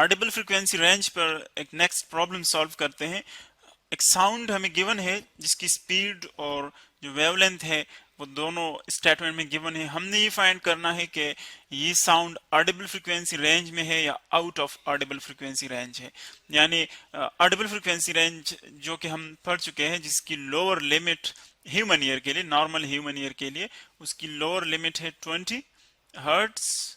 Audible frequency range पर एक next problem solve करते हैं। एक साउंड हमें गिवन है जिसकी स्पीड और जो वेवलेंथ है वो दोनों स्टेटमेंट में गिवन है। हमने ये फाइंड करना है कि ये साउंड ऑडिबल फ्रीक्वेंसी रेंज में है या out of Audible frequency range है। यानी ऑडिबल फ्रीक्वेंसी रेंज जो कि हम पढ़ चुके हैं, जिसकी लोअर लिमिट ह्यूमन ईयर के लिए, नॉर्मल ह्यूमन ईयर के लिए उसकी लोअर लिमिट है 20 हर्ट्स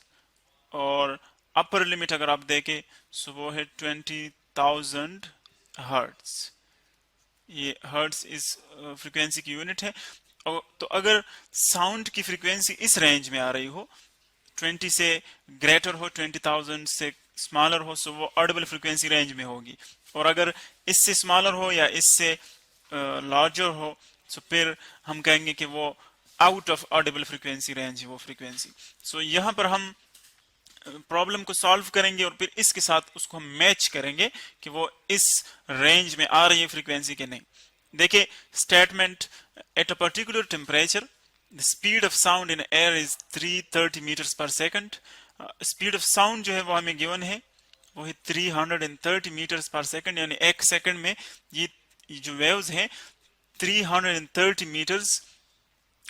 और अपर लिमिट अगर आप देखें सो वो है 20,000 हर्ट्स। ये हर्ट्स इस फ्रीक्वेंसी की यूनिट है। और तो अगर साउंड की फ्रीक्वेंसी इस रेंज में आ रही हो, 20 से ग्रेटर हो, 20,000 से स्मॉलर हो, सो वो ऑडिबल फ्रीक्वेंसी रेंज में होगी। और अगर इससे स्मॉलर हो या इससे लार्जर हो, सो फिर हम कहेंगे कि वो out of Audible frequency range है वो फ्रीक्वेंसी। सो यहाँ पर हम प्रॉब्लम को सॉल्व करेंगे और फिर इसके साथ उसको हम मैच करेंगे कि वो इस रेंज में आ रही है फ्रीक्वेंसी के नहीं। देखिए statement, at a particular temperature the speed of sound in air is 330 metres per second. Speed of sound जो है वो हमें गिवन है, वो है 330 मीटर्स पर सेकंड, यानी एक सेकंड में ये जो वेव्स हैं 330 मीटर्स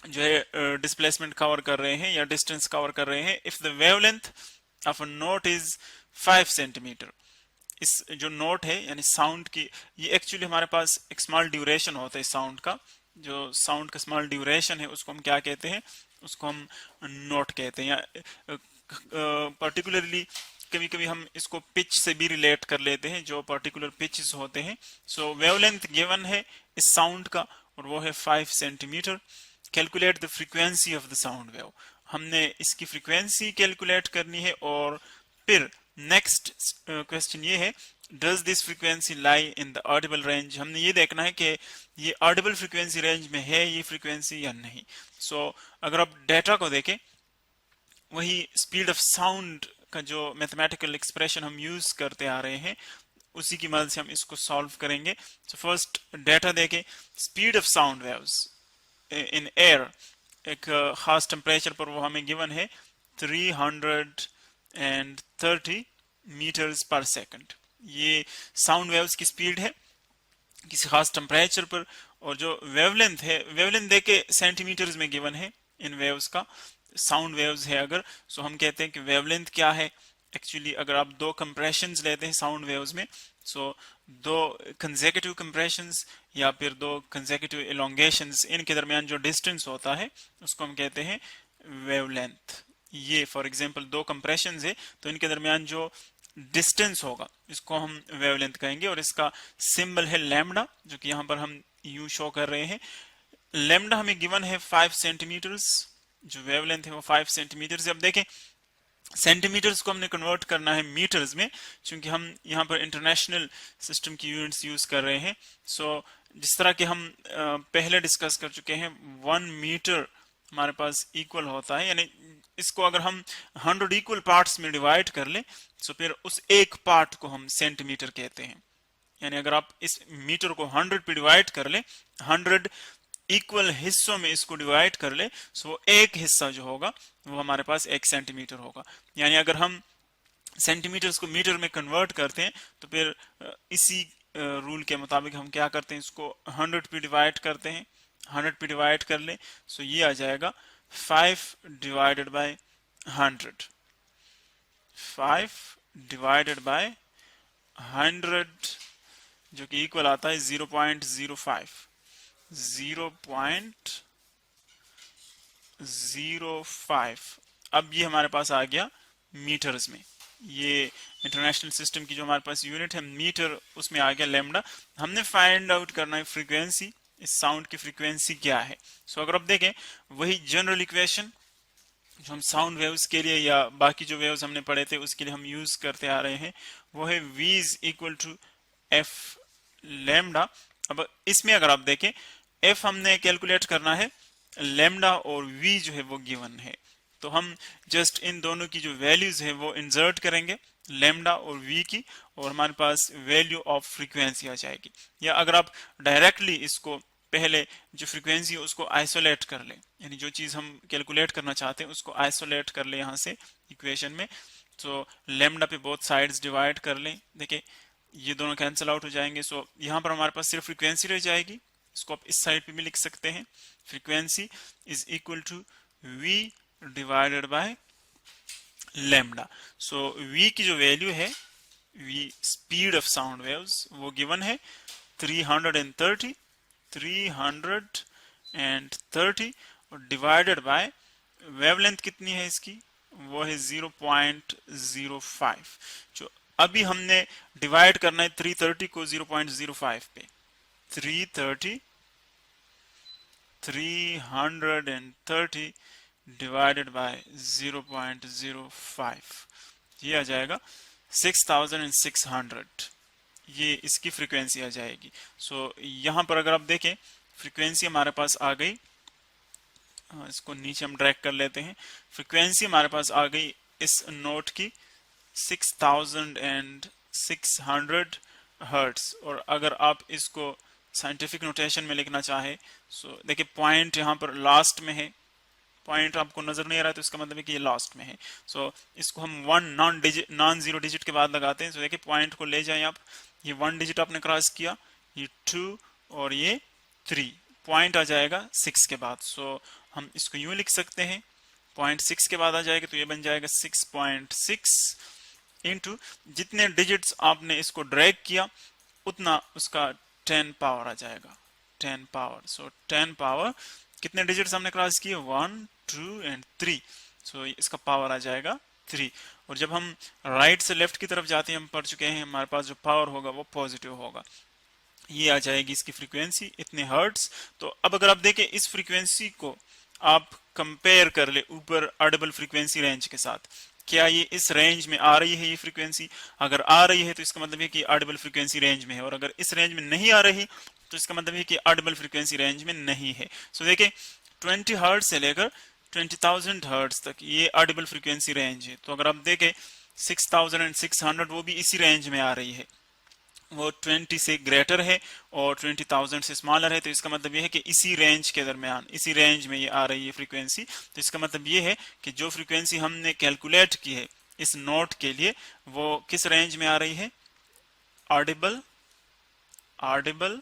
जो है डिस्प्लेसमेंट कवर कर रहे हैं या डिस्टेंस कवर कर रहे हैं। If the wavelength of a note is 5 centimetre, इस जो नोट है यानी साउंड की, ये एक्चुअली हमारे पास एक स्मॉल ड्यूरेशन होता है साउंड का। जो साउंड का स्मॉल ड्यूरेशन है उसको हम क्या कहते हैं, उसको हम नोट कहते हैं। या पर्टिकुलरली कभी कभी हम इसको पिच से भी रिलेट कर लेते हैं, जो पर्टिकुलर पिचेस होते हैं। सो वेवलेंथ गिवन है इस साउंड का और वो है 5 centimetre. Calculate the frequency of the sound wave, हमने इसकी फ्रीक्वेंसी कैलकुलेट करनी है। और फिर नेक्स्ट क्वेश्चन ये है, does this frequency lie in the Audible range, हमने ये देखना है कि ये ऑडिबल फ्रीक्वेंसी रेंज में है ये फ्रीक्वेंसी या नहीं। सो अगर आप डेटा को देखें, वही स्पीड ऑफ साउंड का जो मैथमेटिकल एक्सप्रेशन हम यूज करते आ रहे हैं उसी की मदद से हम इसको सॉल्व करेंगे। सो फर्स्ट डेटा देखें, speed of sound waves in air एक खास टेम्परेचर पर वो हमें गिवन है 330 मीटर्स पर सेकंड। ये साउंड वेव्स की स्पीड है किसी खास टेम्परेचर पर। और जो वेवलेंथ है, वेवलेंथ देके सेंटीमीटर्स में गिवन है इन वेव्स का। साउंड वेव्स है अगर, सो हम कहते हैं कि वेवलेंथ क्या है। एक्चुअली अगर आप दो कंप्रेशंस लेते हैं साउंड वेव्स में, सो दो कंसेक्यूटिव कंप्रेशंस या फिर दो कंसेक्यूटिव एलोंगेशंस, इनके दरमियान जो डिस्टेंस होता है उसको हम कहते हैं वेवलेंथ। ये फॉर एग्जांपल दो कंप्रेशंस है तो इनके दरमियान जो डिस्टेंस होगा इसको हम वेवलेंथ कहेंगे। और इसका सिंबल है लैम्डा, जो कि यहाँ पर हम यू शो कर रहे हैं। लैम्डा हमें गिवन है 5 सेंटीमीटर्स, जो वेवलेंथ है वो 5 सेंटीमीटर से। अब देखें सेंटीमीटर्स को हमने कन्वर्ट करना है मीटर्स में, क्योंकि हम यहाँ पर इंटरनेशनल सिस्टम की यूनिट्स यूज कर रहे हैं। सो जिस तरह के हम पहले डिस्कस कर चुके हैं, 1 मीटर हमारे पास इक्वल होता है, यानी इसको अगर हम 100 इक्वल पार्ट्स में डिवाइड कर लें तो फिर उस एक पार्ट को हम सेंटीमीटर कहते हैं। यानी अगर आप इस मीटर को 100 पे डिवाइड कर लें, 100 इक्वल हिस्सों में इसको डिवाइड कर ले, सो एक हिस्सा जो होगा वो हमारे पास 1 सेंटीमीटर होगा। यानी अगर हम सेंटीमीटर्स को मीटर में कन्वर्ट करते हैं तो फिर इसी रूल के मुताबिक हम क्या करते हैं, इसको 100 पे डिवाइड करते हैं। 100 पे डिवाइड कर ले सो ये आ जाएगा 5 डिवाइडेड बाय 100, 5 डिवाइडेड बाय 100 जो कि इक्वल आता है 0.05, 0.05। अब ये हमारे पास आ गया मीटर्स में। ये इंटरनेशनल सिस्टम की जो हमारे पास यूनिट है मीटर, उसमें आ गया लैम्डा। हमने फाइंड आउट करना है फ्रीक्वेंसी, इस साउंड की फ्रीक्वेंसी क्या है। सो अगर आप देखें वही जनरल इक्वेशन जो हम साउंड वेव्स के लिए या बाकी जो वेव्स हमने पढ़े थे उसके लिए हम यूज करते आ रहे हैं, वो है v is equal to F lambda. अब इसमें अगर आप देखें f हमने कैलकुलेट करना है, लैम्डा और v जो है वो गिवन है, तो हम जस्ट इन दोनों की जो वैल्यूज है वो इंसर्ट करेंगे, लैम्डा और v की, और हमारे पास वैल्यू ऑफ फ्रीक्वेंसी आ जाएगी। या अगर आप डायरेक्टली इसको पहले जो फ्रीक्वेंसी है उसको आइसोलेट कर ले, यानी जो चीज हम कैलकुलेट करना चाहते हैं उसको आइसोलेट कर ले यहाँ से इक्वेशन में, तो लेमडा पे बोथ साइड्स डिवाइड कर लें, देखिए ये दोनों कैंसिल आउट हो जाएंगे। सो यहाँ पर हमारे पास सिर्फ फ्रीक्वेंसी रह जाएगी, इसको आप इस साइड पे भी लिख सकते हैं। Frequency is equal to V divided by lambda. So V की जो वैल्यू है, V speed of sound waves, वो गिवन है 330 330 और डिवाइडेड बाय वेवलेंथ कितनी है इसकी, वो है 0.05। जो अभी हमने डिवाइड करना है 330 को 0.05 पे, 330 330 डिवाइडेड बाय 0.05, ये आ जाएगा 6600, ये इसकी फ्रीक्वेंसी आ जाएगी। सो यहाँ पर अगर आप देखें फ्रीक्वेंसी हमारे पास आ गई, इसको नीचे हम ड्रैग कर लेते हैं, फ्रीक्वेंसी हमारे पास आ गई इस नोट की 6600 हर्ट्स। और अगर आप इसको साइंटिफिक नोटेशन में लिखना चाहे, सो देखिए पॉइंट यहाँ पर लास्ट में है, पॉइंट आपको नजर नहीं आ रहा है तो इसका मतलब है कि ये लास्ट में है। सो इसको हम वन नॉन जीरो डिजिट के बाद लगाते हैं। सो देखिए पॉइंट को ले जाएं आप, ये वन डिजिट आपने क्रॉस किया, ये टू और ये थ्री, पॉइंट आ जाएगा सिक्स के बाद। सो हम इसको यूं लिख सकते हैं, पॉइंट सिक्स के बाद आ जाएगा तो ये बन जाएगा 6.6 इंटू जितने डिजिट्स आपने इसको ड्रैग किया उतना उसका 10 पावर आ जाएगा, 10 पावर। सो 10 पावर, कितने डिजिट्स हमने क्रॉस किए, 1 2 एंड 3, सो इसका पावर आ जाएगा 3। और जब हम राइट से लेफ्ट की तरफ जाते हैं, हम पढ़ चुके हैं हमारे पास जो पावर होगा वो पॉजिटिव होगा, ये आ जाएगी इसकी फ्रीक्वेंसी इतने हर्ट्स। तो अब अगर आप देखें इस फ्रीक्वेंसी को आप कंपेयर कर ले ऊपर ऑडिबल फ्रीक्वेंसी रेंज के साथ, क्या ये इस रेंज में आ रही है ये फ्रीक्वेंसी, अगर आ रही है तो इसका मतलब है कि ऑडिबल फ्रीक्वेंसी रेंज में है, और अगर इस रेंज में नहीं आ रही तो इसका मतलब है कि ऑडिबल फ्रीक्वेंसी रेंज में नहीं है। सो देखिए 20 हर्ट्ज से लेकर 20,000 हर्ट्ज तक ये ऑडिबल फ्रीक्वेंसी रेंज है। तो अगर आप देखें 6600 वो भी इसी रेंज में आ रही है, वो 20 से ग्रेटर है और 20,000 से स्मॉलर है। तो इसका मतलब ये है कि इसी रेंज के दरमियान, इसी रेंज में ये आ रही है फ्रीक्वेंसी। तो इसका मतलब ये है कि जो फ्रीक्वेंसी हमने कैलकुलेट की है इस नोट के लिए, वो किस रेंज में आ रही है, Audible Audible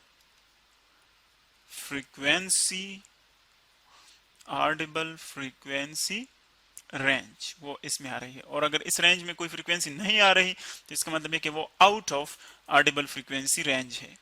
frequency Audible frequency range, वो इसमें आ रही है। और अगर इस रेंज में कोई फ्रीक्वेंसी नहीं आ रही तो इसका मतलब है कि वो out of Audible frequency range है।